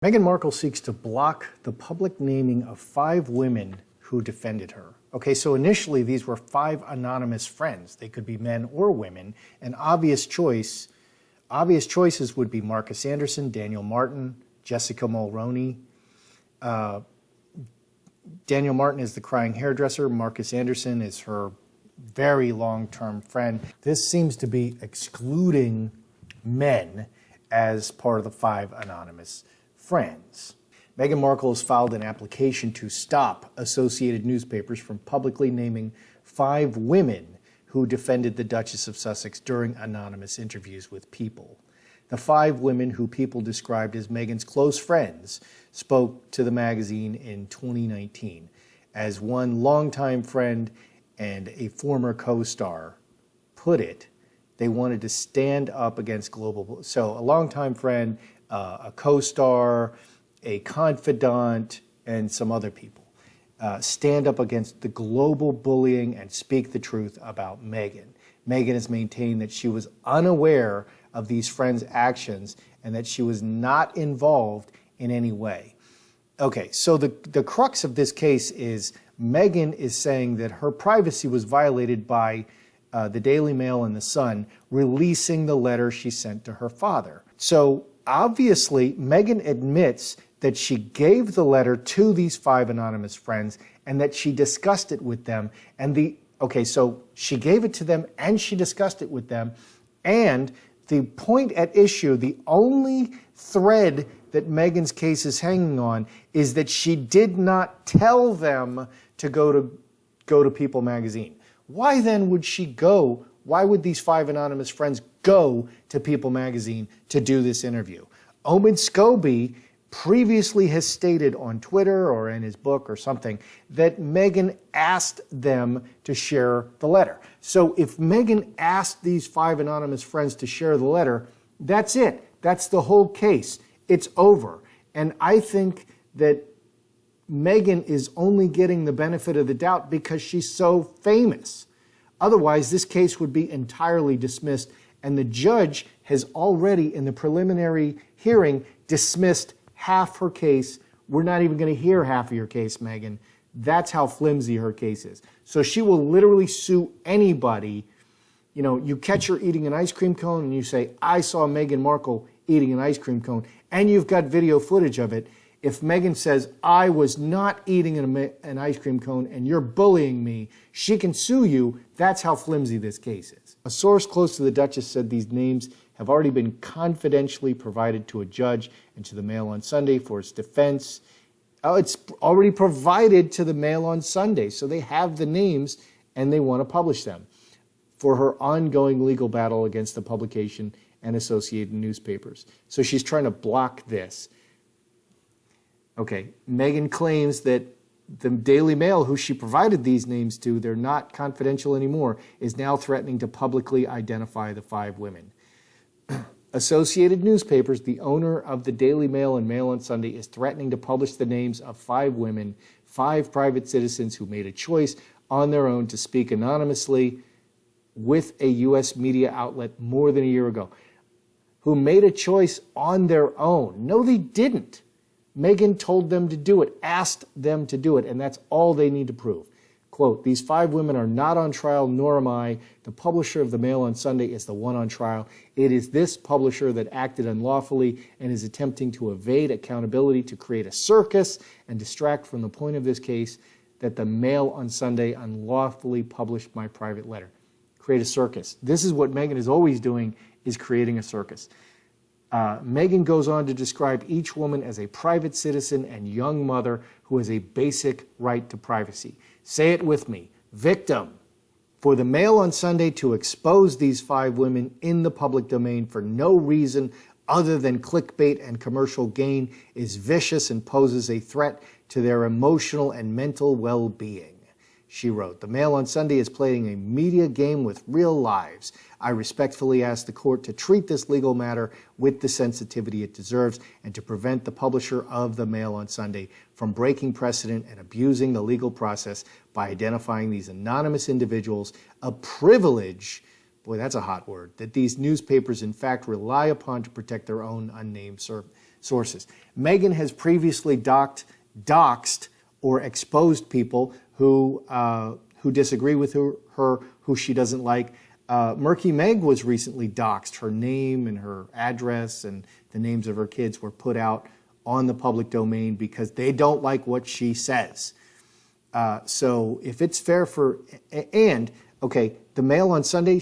Meghan Markle seeks to block the public naming of 5 women who defended her. Okay, so initially these were 5 anonymous friends. They could be men or women. An obvious choices would be Marcus Anderson, Daniel Martin, Jessica Mulroney. Daniel Martin is the crying hairdresser. Marcus Anderson is her very long-term friend. This seems to be excluding men as part of the 5 anonymous friends. Meghan Markle has filed an application to stop Associated newspapers from publicly naming 5 women who defended the Duchess of Sussex during anonymous interviews with People. The 5 women who People described as Meghan's close friends spoke to the magazine in 2019. As one longtime friend and a former co-star put it, they wanted to stand up against global. So a longtime friend, a co-star, a confidant, and some other people stand up against the global bullying and speak the truth about Meghan. Meghan has maintained that she was unaware of these friends' actions and that she was not involved in any way. Okay, so the crux of this case is Meghan is saying that her privacy was violated by the Daily Mail and the Sun releasing the letter she sent to her father. So obviously, Meghan admits that she gave the letter to these 5 anonymous friends and that she discussed it with them. So she gave it to them and she discussed it with them. And the point at issue, the only thread that Meghan's case is hanging on, is that she did not tell them to go to People magazine. Why then would she go? Why would these 5 anonymous friends go to People magazine to do this interview? Omid Scobie previously has stated on Twitter or in his book or something that Meghan asked them to share the letter. So if Meghan asked these 5 anonymous friends to share the letter, that's it. That's the whole case. It's over. And I think that Meghan is only getting the benefit of the doubt because she's so famous. Otherwise, this case would be entirely dismissed, and the judge has already, in the preliminary hearing, dismissed half her case. We're not even going to hear half of your case, Meghan. That's how flimsy her case is. So she will literally sue anybody. You know, you catch her eating an ice cream cone and you say, I saw Meghan Markle eating an ice cream cone, and you've got video footage of it. If Meghan says, I was not eating an ice cream cone and you're bullying me, she can sue you. That's how flimsy this case is. A source close to the Duchess said these names have already been confidentially provided to a judge and to the Mail on Sunday for its defense. Oh, it's already provided to the Mail on Sunday, so they have the names and they want to publish them for her ongoing legal battle against the publication and Associated newspapers. So she's trying to block this. Okay, Meghan claims that the Daily Mail, who she provided these names to, they're not confidential anymore, is now threatening to publicly identify the 5 women. Associated Newspapers, the owner of the Daily Mail and Mail on Sunday, is threatening to publish the names of 5 women, 5 private citizens who made a choice on their own to speak anonymously with a U.S. media outlet more than a year ago. Who made a choice on their own. No, they didn't. Meghan told them to do it, asked them to do it, and that's all they need to prove. Quote, these 5 women are not on trial, nor am I. The publisher of the Mail on Sunday is the one on trial. It is this publisher that acted unlawfully and is attempting to evade accountability to create a circus and distract from the point of this case that the Mail on Sunday unlawfully published my private letter. Create a circus. This is what Meghan is always doing, is creating a circus. Meghan goes on to describe each woman as a private citizen and young mother who has a basic right to privacy. Say it with me. Victim. For the Mail on Sunday to expose these 5 women in the public domain for no reason other than clickbait and commercial gain is vicious and poses a threat to their emotional and mental well-being. She wrote, the Mail on Sunday is playing a media game with real lives. I respectfully ask the court to treat this legal matter with the sensitivity it deserves and to prevent the publisher of the Mail on Sunday from breaking precedent and abusing the legal process by identifying these anonymous individuals, a privilege, boy, that's a hot word, that these newspapers in fact rely upon to protect their own unnamed sources. Meghan has previously doxed or exposed people who disagree with her, who she doesn't like. Murky Meg was recently doxed. Her name and her address and the names of her kids were put out on the public domain because they don't like what she says. So if it's fair the Mail on Sunday,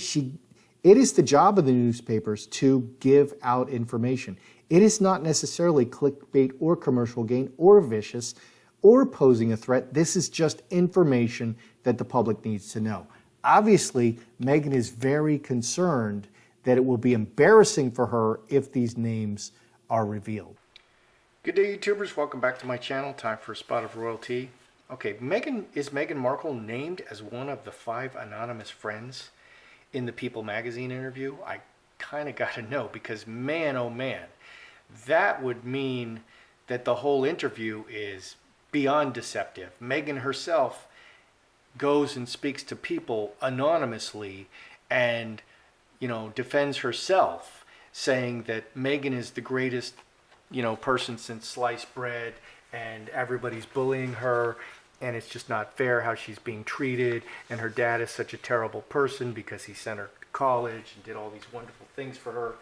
it is the job of the newspapers to give out information. It is not necessarily clickbait or commercial gain or vicious or posing a threat. This is just information that the public needs to know. Obviously, Meghan is very concerned that it will be embarrassing for her if these names are revealed. Good day, YouTubers. Welcome back to my channel. Time for a spot of royalty. Okay, is Meghan Markle named as one of the 5 anonymous friends in the People magazine interview? I kind of got to know, because man, oh man, that would mean that the whole interview is beyond deceptive. Meghan herself goes and speaks to people anonymously and, defends herself, saying that Meghan is the greatest, person since sliced bread, and everybody's bullying her, and it's just not fair how she's being treated, and her dad is such a terrible person because he sent her to college and did all these wonderful things for her.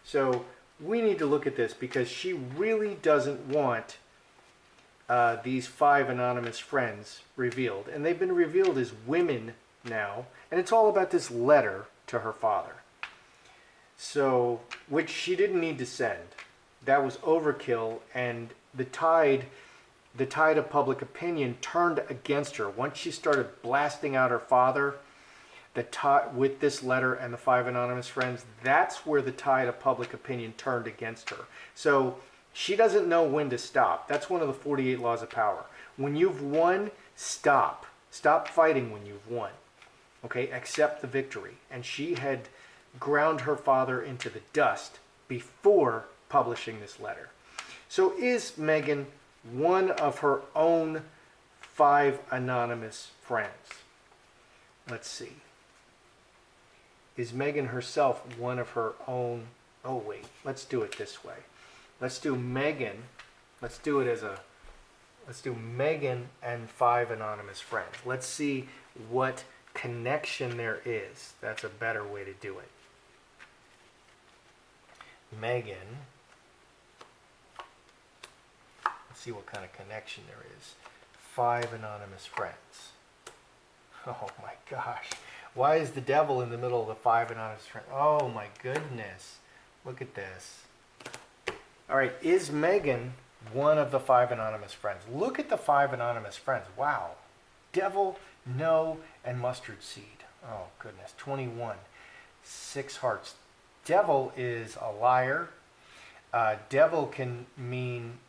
So we need to look at this, because she really doesn't want these 5 anonymous friends revealed. And they've been revealed as women now, and it's all about this letter to her father. So, which she didn't need to send. That was overkill, and the tide of public opinion turned against her. Once she started blasting out her father, with this letter and the 5 anonymous friends, that's where the tide of public opinion turned against her. So she doesn't know when to stop. That's one of the 48 laws of power. When you've won, stop. Stop fighting when you've won. Okay, accept the victory. And she had ground her father into the dust before publishing this letter. So is Meghan one of her own 5 anonymous friends? Let's see. Is Meghan herself one of her own? Oh wait, let's do it this way. Let's do Meghan. Let's do Meghan and 5 anonymous friends. Let's see what connection there is. That's a better way to do it. Meghan. Let's see what kind of connection there is. 5 anonymous friends. Oh my gosh. Why is the devil in the middle of the 5 anonymous friends? Oh my goodness. Look at this. All right, is Meghan one of the 5 anonymous friends? Look at the 5 anonymous friends. Wow. Devil, no, and mustard seed. Oh goodness. 21. 6 hearts. Devil is a liar. Devil can mean...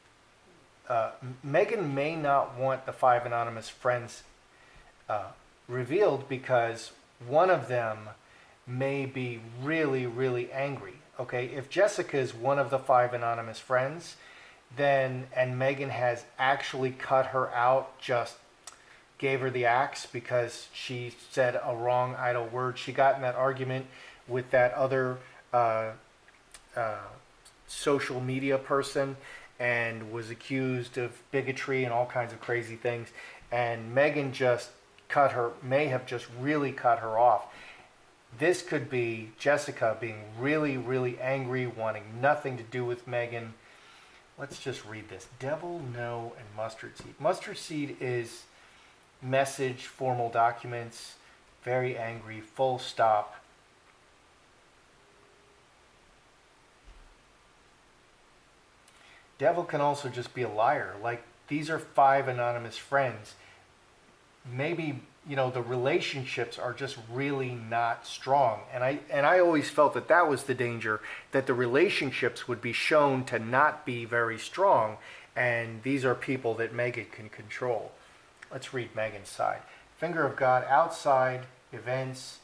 Meghan may not want the 5 anonymous friends revealed, because one of them may be really, really angry. Okay, if Jessica is one of the 5 anonymous friends, and Meghan has actually cut her out, just gave her the axe because she said a wrong idle word. She got in that argument with that other social media person and was accused of bigotry and all kinds of crazy things. And Meghan may have just really cut her off. This could be Jessica being really, really angry, wanting nothing to do with Meghan. Let's just read this. Devil, no, and mustard seed. Mustard seed is message, formal documents, very angry, full stop. Devil can also just be a liar. Like, these are 5 anonymous friends. Maybe, the relationships are just really not strong. And I always felt that was the danger, that the relationships would be shown to not be very strong. And these are people that Meghan can control. Let's read Meghan's side. Finger of God, outside, events,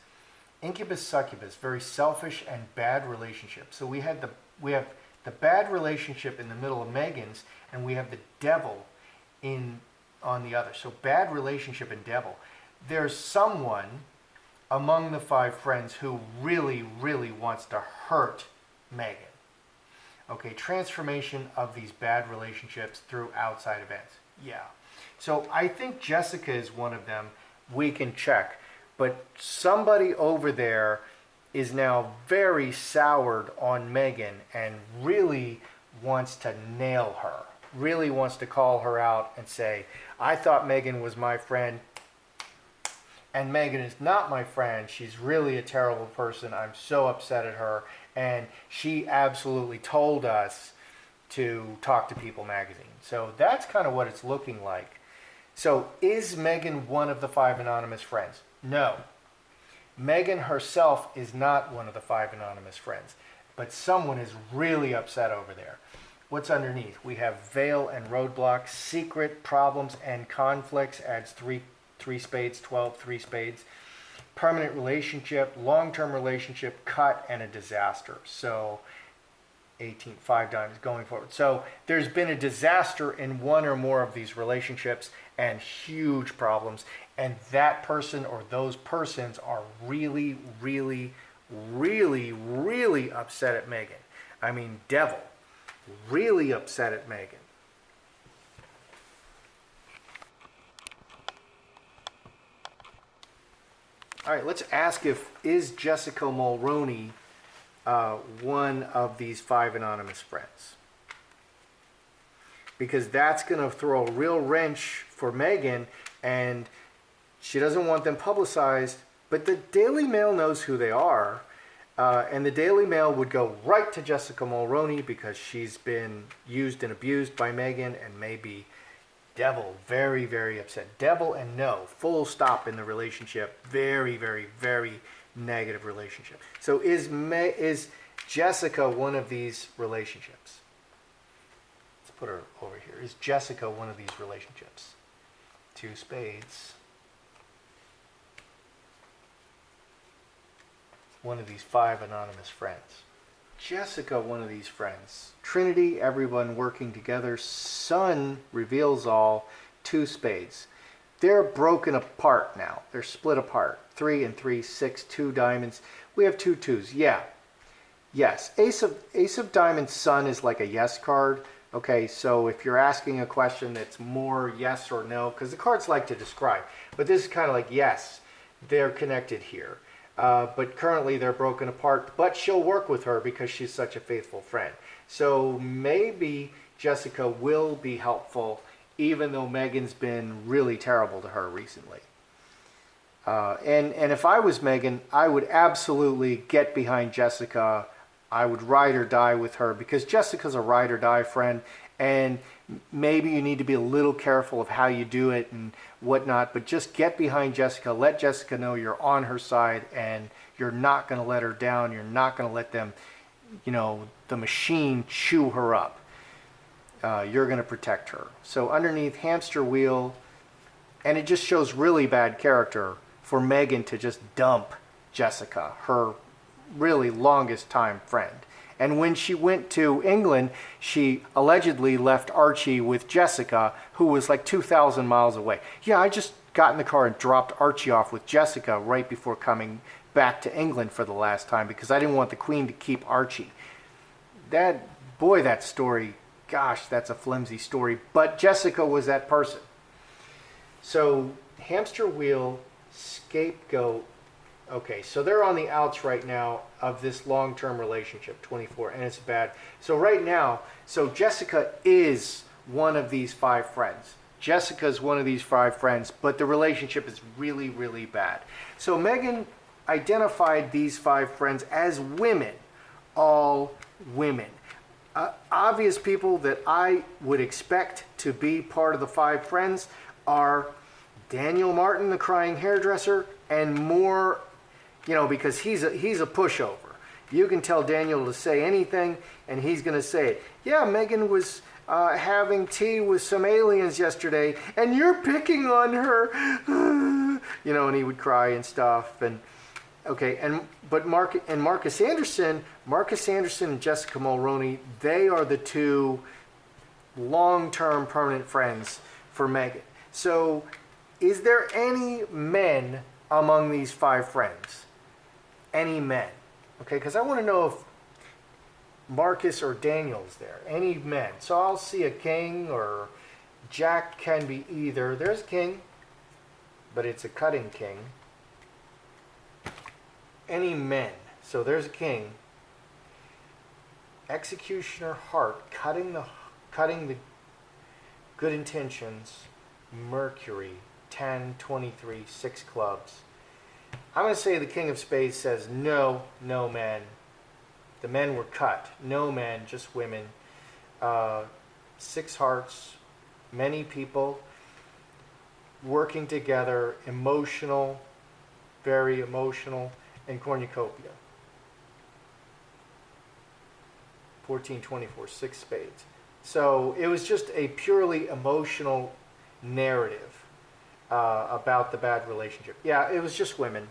incubus, succubus, very selfish and bad relationship. So we have the bad relationship in the middle of Meghan's, and we have the devil on the other. So bad relationship and devil. There's someone among the 5 friends who really, really wants to hurt Meghan. Okay, transformation of these bad relationships through outside events. Yeah. So I think Jessica is one of them. We can check. But somebody over there is now very soured on Meghan and really wants to nail her. Really wants to call her out and say, I thought Meghan was my friend, and Meghan is not my friend. She's really a terrible person. I'm so upset at her. And she absolutely told us to talk to People magazine. So that's kind of what it's looking like. So is Meghan one of the 5 anonymous friends? No. Meghan herself is not one of the 5 anonymous friends. But someone is really upset over there. What's underneath? We have veil and roadblocks, secret problems and conflicts, adds three spades, 12, 3 spades. Permanent relationship, long-term relationship, cut, and a disaster. So 18, 5 diamonds going forward. So there's been a disaster in one or more of these relationships and huge problems. And that person or those persons are really, really, really, really upset at Meghan. I mean, devil. Really upset at Meghan. All right, let's ask is Jessica Mulroney one of these 5 anonymous friends? Because that's going to throw a real wrench for Meghan, and she doesn't want them publicized, but the Daily Mail knows who they are, and the Daily Mail would go right to Jessica Mulroney because she's been used and abused by Meghan, and maybe devil, very, very upset. Devil and no, full stop in the relationship. Very, very, very negative relationship. So is Jessica one of these relationships? Let's put her over here. Is Jessica one of these relationships? 2 spades. One of these 5 anonymous friends. Jessica, one of these friends. Trinity, everyone working together. Sun reveals all. 2 spades. They're broken apart now. They're split apart. 3 and 3, 6, 2 diamonds. We have 2 twos. Yeah. Yes. Ace of diamonds, Sun is like a yes card. Okay, so if you're asking a question that's more yes or no, because the cards like to describe, but this is kind of like yes, they're connected here. But currently they're broken apart, but she'll work with her because she's such a faithful friend. So maybe Jessica will be helpful, even though Meghan's been really terrible to her recently. And if I was Meghan, I would absolutely get behind Jessica. I would ride or die with her because Jessica's a ride or die friend, and maybe you need to be a little careful of how you do it and whatnot, but just get behind Jessica. Let Jessica know you're on her side and you're not going to let her down. You're not going to let them, the machine chew her up. You're going to protect her. So underneath, hamster wheel, and it just shows really bad character for Meghan to just dump Jessica, her really longest time friend. And when she went to England, she allegedly left Archie with Jessica, who was like 2,000 miles away. Yeah, I just got in the car and dropped Archie off with Jessica right before coming back to England for the last time because I didn't want the Queen to keep Archie. That story, gosh, that's a flimsy story. But Jessica was that person. So hamster wheel, scapegoat. Okay, so they're on the outs right now of this long-term relationship, 24, and it's bad. So right now, Jessica is one of these 5 friends. Jessica is one of these 5 friends, but the relationship is really, really bad. So Meghan identified these 5 friends as women, all women. Obvious people that I would expect to be part of the 5 friends are Daniel Martin, the crying hairdresser, and more, because he's a pushover. You can tell Daniel to say anything, and he's going to say it. Yeah, Meghan was having tea with some aliens yesterday, and you're picking on her. And he would cry and stuff. And okay, but Marcus Anderson and Jessica Mulroney, they are the 2 long-term permanent friends for Meghan. So, is there any men among these 5 friends? Any men? Okay, because I want to know Marcus or Daniel's there. Any men. So I'll see a king, or Jack can be either. There's king, but it's a cutting king. Any men. So there's a king. Executioner, heart, cutting the good intentions. Mercury, 10, 23, 6 clubs. I'm going to say the king of spades says no, no men. The men were cut. No men, just women. 6 hearts, many people working together, emotional, very emotional, and cornucopia. 14, 24, 6 spades. So it was just a purely emotional narrative about the bad relationship. Yeah, it was just women.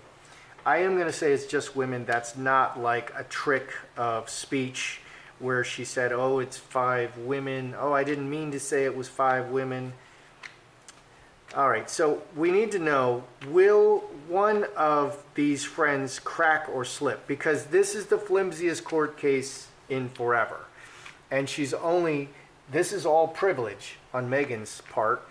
I am going to say it's just women. That's not like a trick of speech where she said, oh, it's 5 women. Oh, I didn't mean to say it was 5 women. All right, so we need to know, will one of these friends crack or slip? Because this is the flimsiest court case in forever. And this is all privilege on Meghan's part.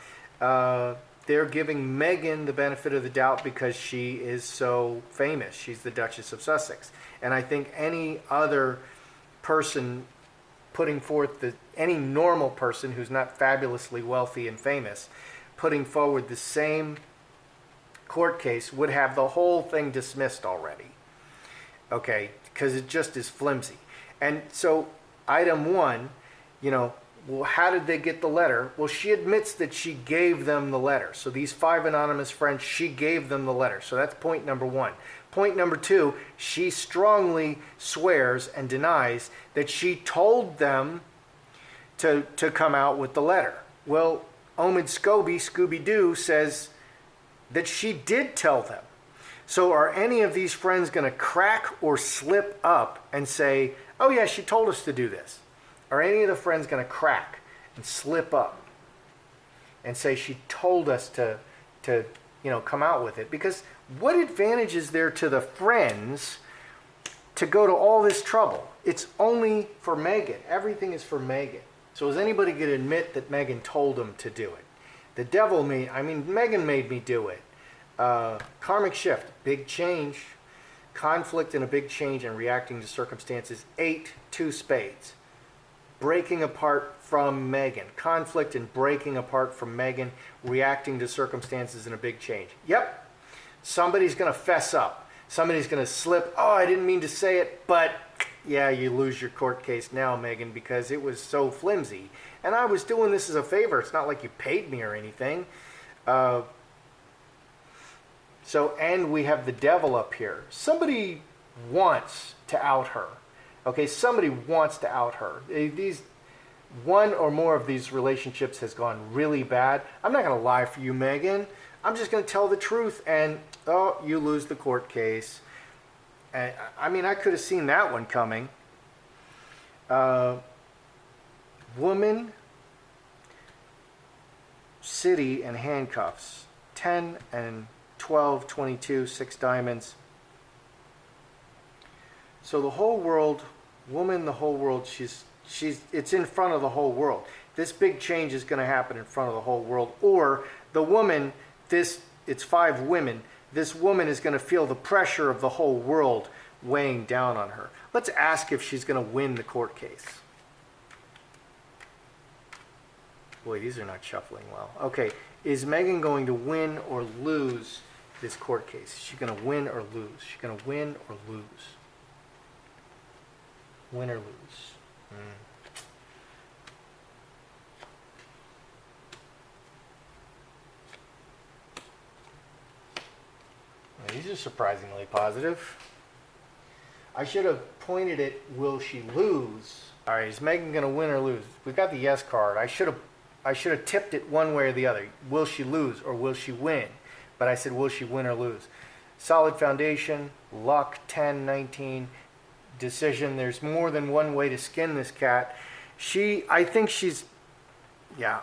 They're giving Meghan the benefit of the doubt because she is so famous. She's the Duchess of Sussex. And I think any other person putting forth, any normal person who's not fabulously wealthy and famous, putting forward the same court case would have the whole thing dismissed already. Okay, because it just is flimsy. And so item 1, well, how did they get the letter? Well, she admits that she gave them the letter. So these 5 anonymous friends, she gave them the letter. So that's point number 1. Point number 2, she strongly swears and denies that she told them to come out with the letter. Well, Omid Scooby-Doo says that she did tell them. So are any of these friends going to crack or slip up and say, oh yeah, she told us to do this? Are any of the friends going to crack and slip up and say she told us to come out with it? Because what advantage is there to the friends to go to all this trouble? It's only for Meghan. Everything is for Meghan. So is anybody going to admit that Meghan told them to do it? The devil Meghan made me do it. Karmic shift, big change. Conflict and a big change and reacting to circumstances. 8, 2 spades. Breaking apart from Meghan. Conflict and breaking apart from Meghan. Reacting to circumstances and a big change. Yep. Somebody's going to fess up. Somebody's going to slip. Oh, I didn't mean to say it, but yeah, you lose your court case now, Meghan, because it was so flimsy. And I was doing this as a favor. It's not like you paid me or anything. And we have the devil up here. Somebody wants to out her. Okay, somebody wants to out her. One or more of these relationships has gone really bad. I'm not going to lie for you, Meghan. I'm just going to tell the truth, and you lose the court case. And, I could have seen that one coming. Woman, city, and handcuffs. 10 and 12, 22, 6 diamonds. So the whole world, woman, the whole world, it's in front of the whole world. This big change is going to happen in front of the whole world. Or the woman, it's 5 women. This woman is going to feel the pressure of the whole world weighing down on her. Let's ask if she's going to win the court case. Boy, these are not shuffling well. Okay, is Meghan going to win or lose this court case? Is she going to win or lose? Is she going to win or lose? Win or lose? Well, these are surprisingly positive. I should have pointed it, will she lose? All right, is Meghan going to win or lose? We got the yes card. I should have tipped it one way or the other. Will she lose or will she win? But I said, will she win or lose? Solid foundation, luck, 10, 19, decision. There's more than one way to skin this cat. I think she's, yeah.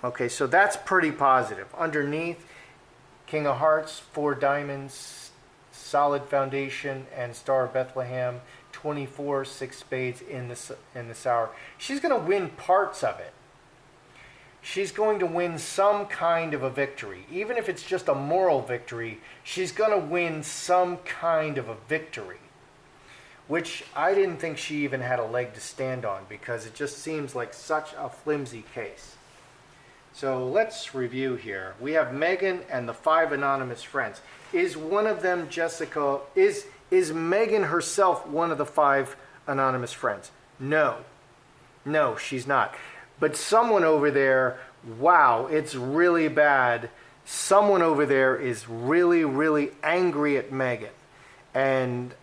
Okay, so that's pretty positive. Underneath, King of Hearts, 4 diamonds, solid foundation, and Star of Bethlehem, 24, 6 spades in the sour. She's going to win parts of it. She's going to win some kind of a victory. Even if it's just a moral victory, she's going to win some kind of a victory, which I didn't think she even had a leg to stand on, because it just seems like such a flimsy case. So let's review here. We have Meghan and the 5 anonymous friends. Is one of them Jessica? Is Meghan herself one of the 5 anonymous friends? No. No, she's not. But someone over there, wow, it's really bad. Someone over there is really, really angry at Meghan. And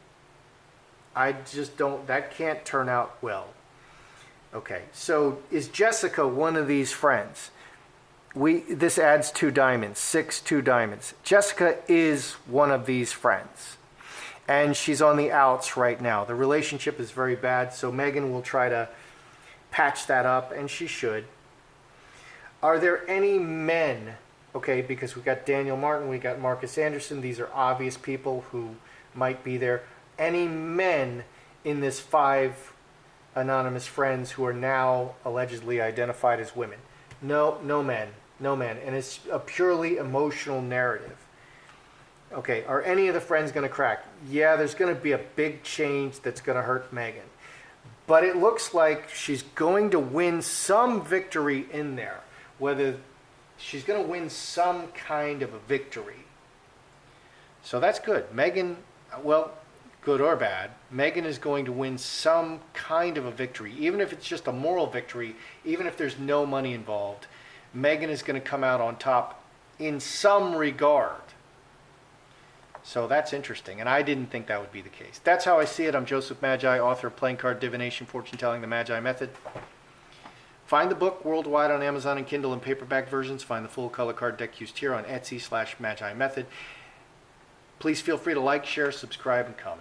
I just don't, that can't turn out well. Okay, so is Jessica one of these friends? This adds 2 diamonds, 6 2 diamonds. Jessica is one of these friends. And she's on the outs right now. The relationship is very bad, so Meghan will try to patch that up, and she should. Are there any men? Okay, because we got Daniel Martin, we got Marcus Anderson. These are obvious people who might be there. Any men in this 5 anonymous friends who are now allegedly identified as women? No, no men. No men. And it's a purely emotional narrative. Okay, are any of the friends going to crack? Yeah, there's going to be a big change that's going to hurt Meghan. But it looks like she's going to win some victory in there. Whether she's going to win some kind of a victory. So that's good. Meghan, well, good or bad, Meghan is going to win some kind of a victory. Even if it's just a moral victory, even if there's no money involved, Meghan is going to come out on top in some regard. So that's interesting, and I didn't think that would be the case. That's how I see it. I'm Joseph Magi, author of Playing Card Divination, Fortune Telling, The Magi Method. Find the book worldwide on Amazon and Kindle and paperback versions. Find the full color card deck used here on Etsy /Magi Method. Please feel free to like, share, subscribe, and comment.